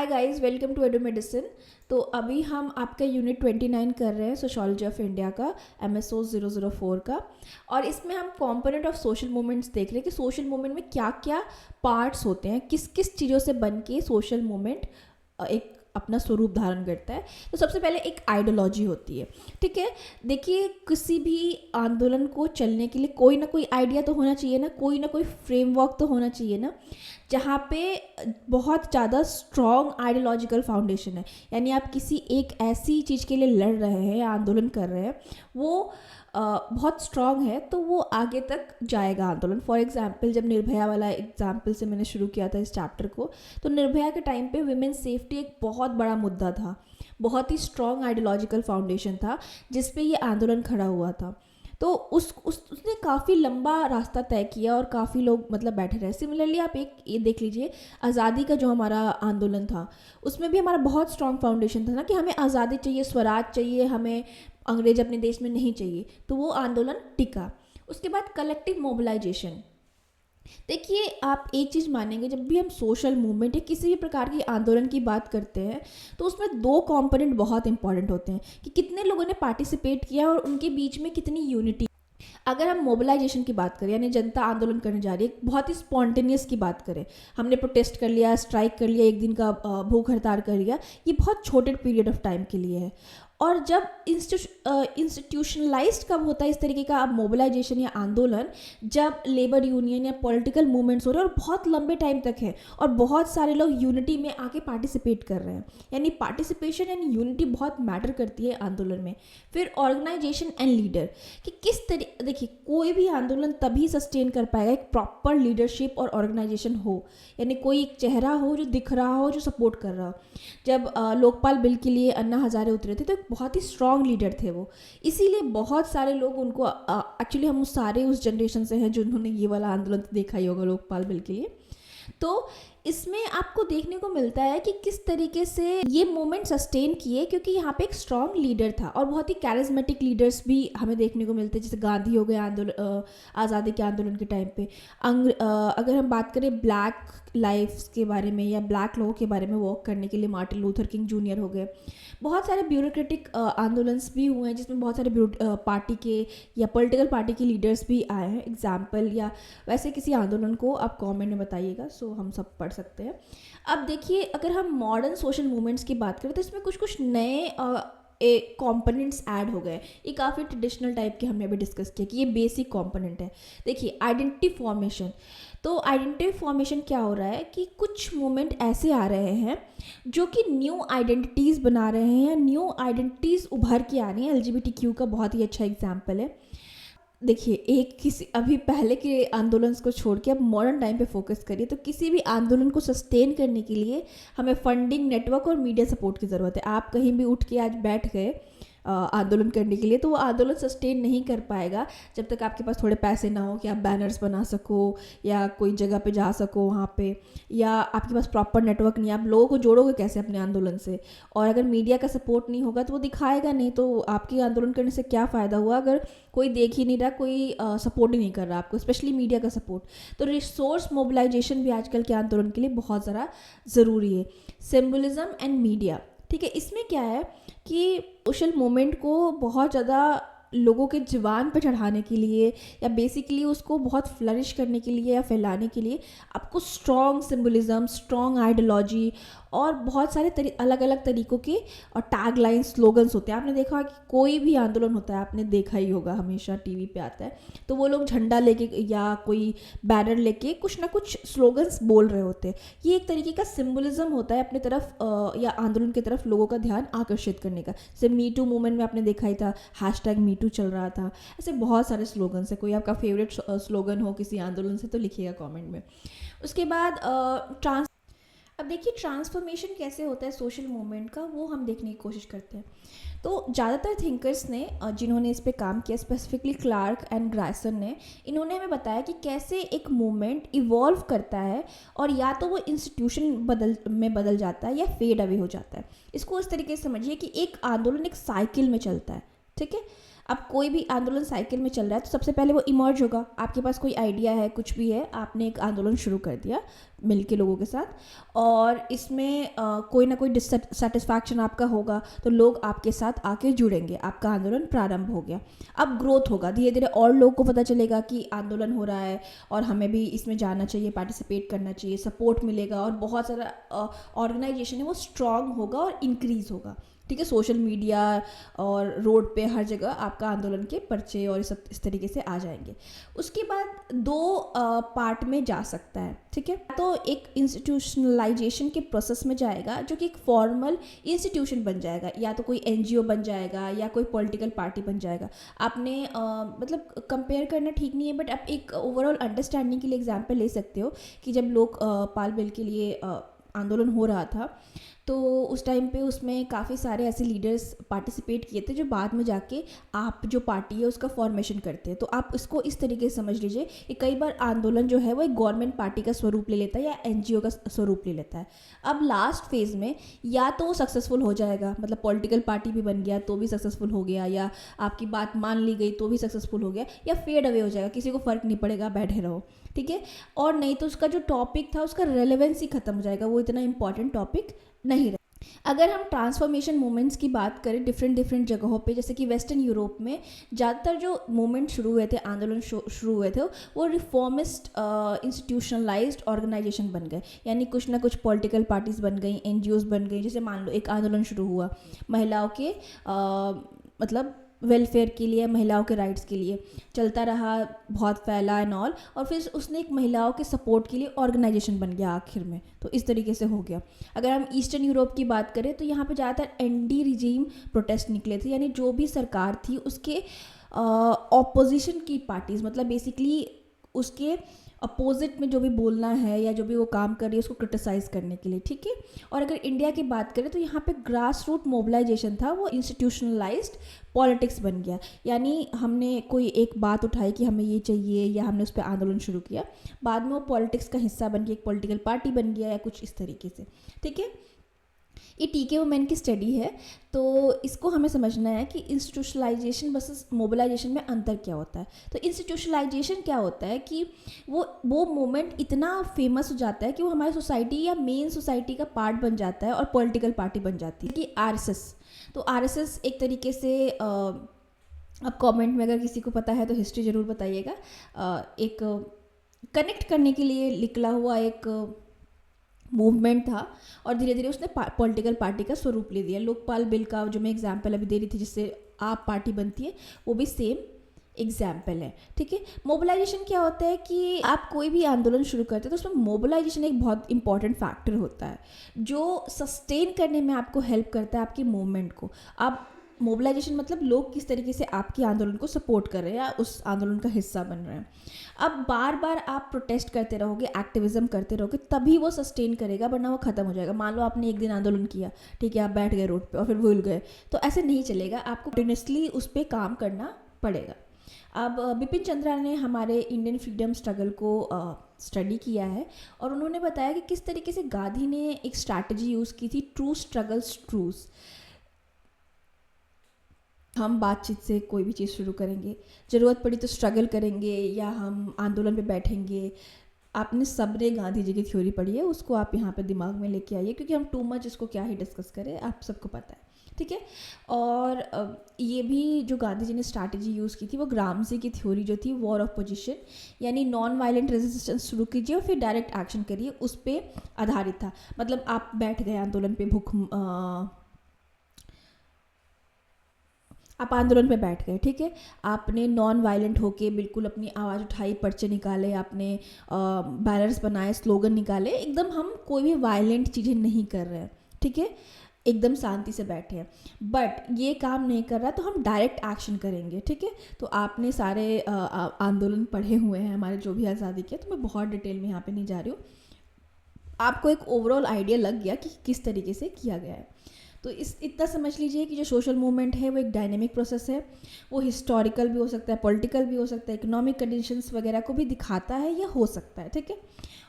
Hi guys, welcome to Edu Medicine. तो अभी हम आपका यूनिट 29 कर रहे हैं सोशोलॉजी ऑफ इंडिया का, MSO 004 का। और इसमें हम कॉम्पोनेंट ऑफ सोशल मूवमेंट्स देख रहे हैं कि सोशल मूवमेंट में क्या क्या पार्ट्स होते हैं, किस किस चीज़ों से बन के सोशल मूवमेंट एक अपना स्वरूप धारण करता है। तो सबसे पहले एक आइडियोलॉजी होती है, ठीक है। देखिए, किसी भी आंदोलन को चलने के लिए कोई ना कोई आइडिया तो होना चाहिए ना, कोई फ्रेमवर्क तो होना चाहिए ना, जहाँ पे बहुत ज़्यादा स्ट्रॉन्ग आइडियोलॉजिकल फाउंडेशन है। यानी आप किसी एक ऐसी चीज़ के लिए लड़ रहे हैं या आंदोलन कर रहे हैं, वो बहुत स्ट्रॉन्ग है, तो वो आगे तक जाएगा आंदोलन। फॉर एग्जांपल, जब निर्भया वाला एग्जांपल से मैंने शुरू किया था इस चैप्टर को, तो निर्भया के टाइम पे विमेन सेफ्टी एक बहुत बड़ा मुद्दा था, बहुत ही स्ट्रॉन्ग आइडियोलॉजिकल फाउंडेशन था जिस पे ये आंदोलन खड़ा हुआ था। तो उसने काफ़ी लंबा रास्ता तय किया और काफ़ी लोग मतलब बैठे रहे। सिमिलरली आप एक ये देख लीजिए, आज़ादी का जो हमारा आंदोलन था, उसमें भी हमारा बहुत स्ट्रॉन्ग फाउंडेशन था ना कि हमें आज़ादी चाहिए, स्वराज चाहिए, हमें अंग्रेज अपने देश में नहीं चाहिए। तो वो आंदोलन टिका। उसके बाद कलेक्टिव मोबिलाइजेशन। देखिए, आप एक चीज़ मानेंगे, जब भी हम सोशल मूवमेंट या किसी भी प्रकार की आंदोलन की बात करते हैं तो उसमें दो कंपोनेंट बहुत इंपॉर्टेंट होते हैं कि कितने लोगों ने पार्टिसिपेट किया और उनके बीच में कितनी यूनिटी। अगर हम मोबिलाइजेशन की बात करें, यानी जनता आंदोलन करने जा रही है, बहुत ही स्पॉन्टेनियस की बात करें, हमने प्रोटेस्ट कर लिया, स्ट्राइक कर लिया, एक दिन का भूख हड़ताल कर लिया, ये बहुत छोटे पीरियड ऑफ टाइम के लिए है। और जब इंस्टीट्यूशनलाइज्ड कब होता है इस तरीके का मोबिलाइजेशन या आंदोलन, जब लेबर यूनियन या पॉलिटिकल मूवमेंट्स हो रहे हैं और बहुत लंबे टाइम तक है और बहुत सारे लोग यूनिटी में आके पार्टिसिपेट कर रहे हैं। यानी पार्टिसिपेशन एंड यूनिटी बहुत मैटर करती है आंदोलन में। फिर ऑर्गेनाइजेशन एंड लीडर, कि किस तरीके, देखिए कोई भी आंदोलन तभी सस्टेन कर पाएगा एक प्रॉपर लीडरशिप और ऑर्गेनाइजेशन हो, यानी कोई एक चेहरा हो जो दिख रहा हो, जो सपोर्ट कर रहा हो। जब लोकपाल बिल के लिए अन्ना हजारे उतरे थे तो बहुत ही स्ट्रॉन्ग लीडर थे वो, इसीलिए बहुत सारे लोग उनको, एक्चुअली हम सारे उस जनरेशन से हैं जिन्होंने ये वाला आंदोलन देखा ही होगा लोकपाल बिल के लिए। तो इसमें आपको देखने को मिलता है कि किस तरीके से ये मूवमेंट सस्टेन किए, क्योंकि यहाँ पे एक स्ट्रॉन्ग लीडर था और बहुत ही कैरिज्मेटिक लीडर्स भी हमें देखने को मिलते हैं, जैसे गांधी हो गए आंदोलन, आज़ादी के आंदोलन के टाइम पे। अगर हम बात करें ब्लैक लाइफ्स के बारे में या ब्लैक लोगों के बारे में वॉक करने के लिए, मार्टिन लूथर किंग जूनियर हो गए। बहुत सारे ब्यूरोक्रेटिक आंदोलन्स भी हुए हैं जिसमें बहुत सारे पार्टी के या पॉलिटिकल पार्टी के लीडर्स भी आए हैं। एग्जाम्पल या वैसे किसी आंदोलन को आप कमेंट में बताइएगा, सो हम सब पढ़ सकते हैं। अब देखिए, अगर हम मॉडर्न सोशल मूवमेंट्स की बात करें तो इसमें कुछ कुछ नए कंपोनेंट्स ऐड हो गए। ये काफ़ी ट्रेडिशनल टाइप के हमने अभी डिस्कस किया कि ये बेसिक कंपोनेंट है। देखिए, आइडेंटिटी फॉर्मेशन। तो आइडेंटिटी फॉर्मेशन क्या हो रहा है कि कुछ मूवमेंट ऐसे आ रहे हैं जो कि न्यू आइडेंटिटीज़ बना रहे हैं या न्यू आइडेंटिटीज़ उभर के आ रही हैं। LGBTQ का बहुत ही अच्छा एग्जाम्पल है। देखिए, एक किसी अभी पहले के आंदोलन को छोड़ के अब मॉडर्न टाइम पे फोकस करिए, तो किसी भी आंदोलन को सस्टेन करने के लिए हमें फंडिंग, नेटवर्क और मीडिया सपोर्ट की ज़रूरत है। आप कहीं भी उठ के आज बैठ गए आंदोलन करने के लिए, तो वो आंदोलन सस्टेन नहीं कर पाएगा जब तक आपके पास थोड़े पैसे ना हो कि आप बैनर्स बना सको या कोई जगह पे जा सको वहाँ पे, या आपके पास प्रॉपर नेटवर्क नहीं है। आप लोगों को जोड़ोगे कैसे अपने आंदोलन से? और अगर मीडिया का सपोर्ट नहीं होगा तो वो दिखाएगा नहीं, तो आपके आंदोलन करने से क्या फ़ायदा हुआ अगर कोई देख ही नहीं रहा, कोई सपोर्ट ही नहीं कर रहा आपको, स्पेशली मीडिया का सपोर्ट। तो रिसोर्स मोबिलाइजेशन भी आजकल के आंदोलन के लिए बहुत ज़्यादा ज़रूरी है। सिम्बोलिज्म एंड मीडिया, ठीक है। इसमें क्या है कि सोशल मोमेंट को बहुत ज़्यादा लोगों के जुबान पर चढ़ाने के लिए या बेसिकली उसको बहुत फ्लरिश करने के लिए या फैलाने के लिए आपको स्ट्रॉन्ग सिम्बोलिज्म, स्ट्रॉन्ग आइडियोलॉजी और बहुत सारे अलग अलग तरीक़ों के और टैग लाइन, स्लोगन्स होते हैं। आपने देखा कि कोई भी आंदोलन होता है, आपने देखा ही होगा, हमेशा टीवी पे आता है, तो वो लोग झंडा लेके या कोई बैनर लेके कुछ ना कुछ स्लोगन्स बोल रहे होते हैं। ये एक तरीके का सिम्बोलिज्म होता है अपने तरफ या आंदोलन की तरफ लोगों का ध्यान आकर्षित करने का। जैसे मी टू मूवमेंट में आपने देखा ही था, #MeToo चल रहा था। ऐसे बहुत सारे स्लोगन्स है। कोई आपका फेवरेट स्लोगन हो किसी आंदोलन से तो लिखिएगा कमेंट में। उसके बाद अब देखिए, ट्रांसफॉर्मेशन कैसे होता है सोशल मूवमेंट का, वो हम देखने की कोशिश करते हैं। तो ज़्यादातर थिंकर्स ने जिन्होंने इस पे काम किया, स्पेसिफिकली क्लार्क एंड ग्रायसन ने, इन्होंने हमें बताया कि कैसे एक मूवमेंट इवॉल्व करता है और या तो वो इंस्टीट्यूशन बदल जाता है या फेड अवे हो जाता है। इसको इस तरीके से समझिए कि एक आंदोलन एक साइकिल में चलता है, ठीक है। अब कोई भी आंदोलन साइकिल में चल रहा है तो सबसे पहले वो इमर्ज होगा। आपके पास कोई आइडिया है, कुछ भी है, आपने एक आंदोलन शुरू कर दिया, मिल के लोगों के साथ, और इसमें कोई ना कोई डिससेटिस्फैक्शन आपका होगा तो लोग आपके साथ आके जुड़ेंगे, आपका आंदोलन प्रारंभ हो गया। अब ग्रोथ होगा, धीरे धीरे और लोगों को पता चलेगा कि आंदोलन हो रहा है और हमें भी इसमें जाना चाहिए, पार्टिसिपेट करना चाहिए, सपोर्ट मिलेगा और बहुत सारा ऑर्गेनाइजेशन है वो स्ट्रांग होगा और इंक्रीज़ होगा। ठीक है, सोशल मीडिया और रोड पे हर जगह आपका आंदोलन के पर्चे और सब इस तरीके से आ जाएंगे। उसके बाद दो पार्ट में जा सकता है। ठीक है, तो एक इंस्टीट्यूशनलाइजेशन के प्रोसेस में जाएगा जो कि एक फॉर्मल इंस्टीट्यूशन बन जाएगा, या तो कोई एनजीओ बन जाएगा या कोई पॉलिटिकल पार्टी बन जाएगा। आपने मतलब कंपेयर करना ठीक नहीं है, बट आप एक ओवरऑल अंडरस्टैंडिंग के लिए एग्जाम्पल ले सकते हो कि जब लोग पाल बिल के लिए आंदोलन हो रहा था तो उस टाइम पे उसमें काफ़ी सारे ऐसे लीडर्स पार्टिसिपेट किए थे जो बाद में जाके आप जो पार्टी है उसका फॉर्मेशन करते हैं। तो आप इसको इस तरीके से समझ लीजिए कि कई बार आंदोलन जो है वो एक गवर्नमेंट पार्टी का स्वरूप ले लेता है या एनजीओ का स्वरूप ले लेता है। अब लास्ट फेज़ में या तो सक्सेसफुल हो जाएगा, मतलब पॉलिटिकल पार्टी भी बन गया तो भी सक्सेसफुल हो गया, या आपकी बात मान ली गई तो भी सक्सेसफुल हो गया, या फेड अवे हो जाएगा, किसी को फ़र्क नहीं पड़ेगा, बैठे रहो। ठीक है, और नहीं तो उसका जो टॉपिक था उसका रेलेवेंस ही खत्म हो जाएगा, वो इतना इंपॉर्टेंट टॉपिक नहीं रहे। अगर हम ट्रांसफॉर्मेशन मूवमेंट्स की बात करें डिफरेंट जगहों पे, जैसे कि वेस्टर्न यूरोप में ज़्यादातर जो मूवमेंट शुरू हुए थे, आंदोलन शुरू हुए थे, वो रिफॉर्मिस्ट इंस्टीट्यूशनलाइज्ड ऑर्गेनाइजेशन बन गए, यानी कुछ ना कुछ पॉलिटिकल पार्टीज बन गई, एनजीओज बन गई। जैसे मान लो एक आंदोलन शुरू हुआ महिलाओं के मतलब वेलफेयर के लिए, महिलाओं के राइट्स के लिए, चलता रहा, बहुत फैला एंड ऑल, और फिर उसने एक महिलाओं के सपोर्ट के लिए ऑर्गेनाइजेशन बन गया आखिर में। तो इस तरीके से हो गया। अगर हम ईस्टर्न यूरोप की बात करें तो यहाँ पे ज़्यादातर एंटी रिजीम प्रोटेस्ट निकले थे, यानी जो भी सरकार थी उसके ऑपोजिशन की पार्टीज़, मतलब बेसिकली उसके अपोजिट में जो भी बोलना है या जो भी वो काम कर रही है उसको क्रिटिसाइज़ करने के लिए। ठीक है, और अगर इंडिया की बात करें तो यहाँ पे ग्रास रूट मोबिलाइजेशन था, वो इंस्टीट्यूशनलाइज्ड पॉलिटिक्स बन गया, यानी हमने कोई एक बात उठाई कि हमें ये चाहिए या हमने उस पर आंदोलन शुरू किया, बाद में वो पॉलिटिक्स का हिस्सा बन गया, एक पॉलिटिकल पार्टी बन गया या कुछ इस तरीके से। ठीक है, ये टीके वुमेन की स्टडी है, तो इसको हमें समझना है कि इंस्टीट्यूशनलाइजेशन वर्सेस मोबिलाइजेशन में अंतर क्या होता है। तो इंस्टीट्यूशनलाइजेशन क्या होता है कि वो मोमेंट इतना फेमस हो जाता है कि वो हमारी सोसाइटी या मेन सोसाइटी का पार्ट बन जाता है और पॉलिटिकल पार्टी बन जाती है। कि आरएसएस, तो आरएसएस एक तरीके से अब कमेंट में अगर किसी को पता है तो हिस्ट्री ज़रूर बताइएगा, एक कनेक्ट करने के लिए निकला हुआ एक मूवमेंट था, और धीरे धीरे उसने पॉलिटिकल पार्टी का स्वरूप ले दिया। लोकपाल बिल का जो मैं एग्जांपल अभी दे रही थी जिससे आप पार्टी बनती है, वो भी सेम एग्जाम्पल है। ठीक है, मोबिलाइजेशन क्या होता है कि आप कोई भी आंदोलन शुरू करते हैं तो उसमें मोबिलाइजेशन एक बहुत इंपॉर्टेंट फैक्टर होता है जो सस्टेन करने में आपको हेल्प करता है आपकी मूवमेंट को। आप मोबिलाइजेशन मतलब लोग किस तरीके से आपके आंदोलन को सपोर्ट कर रहे हैं या उस आंदोलन का हिस्सा बन रहे हैं। अब बार बार आप प्रोटेस्ट करते रहोगे, एक्टिविज्म करते रहोगे, तभी वो सस्टेन करेगा, वरना वो ख़त्म हो जाएगा। मान लो आपने एक दिन आंदोलन किया, ठीक है, आप बैठ गए रोड पे और फिर भूल गए, तो ऐसे नहीं चलेगा, आपको कंटिन्यूसली उस पर काम करना पड़ेगा। अब बिपिन चंद्रा ने हमारे इंडियन फ्रीडम स्ट्रगल को स्टडी किया है और उन्होंने बताया कि किस तरीके से गांधी ने एक स्ट्रैटेजी यूज़ की थी, ट्रू स्ट्रगल्स ट्रूज। हम बातचीत से कोई भी चीज़ शुरू करेंगे, ज़रूरत पड़ी तो स्ट्रगल करेंगे या हम आंदोलन पे बैठेंगे। आपने सबने गांधी जी की थ्योरी पढ़ी है, उसको आप यहाँ पे दिमाग में लेके आइए, क्योंकि हम टू मच इसको क्या ही डिस्कस करें, आप सबको पता है। ठीक है, और ये भी जो गांधी जी ने स्ट्रैटेजी यूज़ की थी वो ग्रामसी की थ्योरी जो थी, वॉर ऑफ पोजीशन, यानी नॉन वायलेंट रेजिस्टेंस शुरू कीजिए और फिर डायरेक्ट एक्शन करिए, उस पर आधारित था। मतलब आप बैठ गए आंदोलन पे, आप आंदोलन पे बैठ गए, ठीक है, आपने नॉन वायलेंट होके बिल्कुल अपनी आवाज़ उठाई, पर्चे निकाले, आपने बैनर्स बनाए, स्लोगन निकाले, एकदम हम कोई भी वायलेंट चीज़ें नहीं कर रहे हैं, ठीक है, एकदम शांति से बैठे हैं। बट ये काम नहीं कर रहा तो हम डायरेक्ट एक्शन करेंगे। ठीक है, तो आपने सारे आंदोलन पढ़े हुए हैं हमारे जो भी आज़ादी के, तो मैं बहुत डिटेल में यहाँ पे नहीं जा रही हूँ, आपको एक ओवरऑल आइडिया लग गया कि किस तरीके से किया गया है। तो इतना समझ लीजिए कि जो सोशल मूवमेंट है वो एक डायनेमिक प्रोसेस है, वो हिस्टोरिकल भी हो सकता है, पॉलिटिकल भी हो सकता है, इकोनॉमिक कंडीशंस वगैरह को भी दिखाता है या हो सकता है। ठीक है,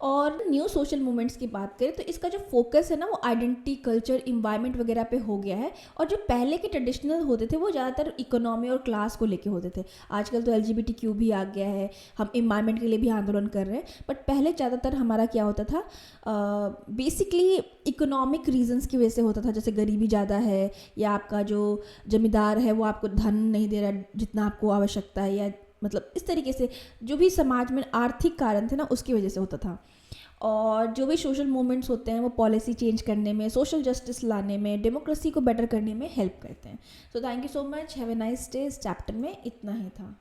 और न्यू सोशल मूवमेंट्स की बात करें तो इसका जो फोकस है ना वो आइडेंटिटी, कल्चर, इन्वायरमेंट वगैरह पे हो गया है। और जो पहले के ट्रेडिशनल होते थे वो ज़्यादातर इकोनॉमी और क्लास को लेके होते थे। आजकल तो LGBTQ भी आ गया है, हम इन्वायरमेंट के लिए भी आंदोलन कर रहे हैं, बट पहले ज़्यादातर हमारा क्या होता था, बेसिकली इकोनॉमिक रीजंस की वजह से होता था, जैसे गरीबी ज़्यादा है या आपका जो जमींदार है वो आपको धन नहीं दे रहा जितना आपको आवश्यकता है, या मतलब इस तरीके से जो भी समाज में आर्थिक कारण थे ना उसकी वजह से होता था। और जो भी सोशल मूवमेंट्स होते हैं वो पॉलिसी चेंज करने में, सोशल जस्टिस लाने में, डेमोक्रेसी को बेटर करने में हेल्प करते हैं। So thank you so much, have a nice day. इस चैप्टर में इतना ही था।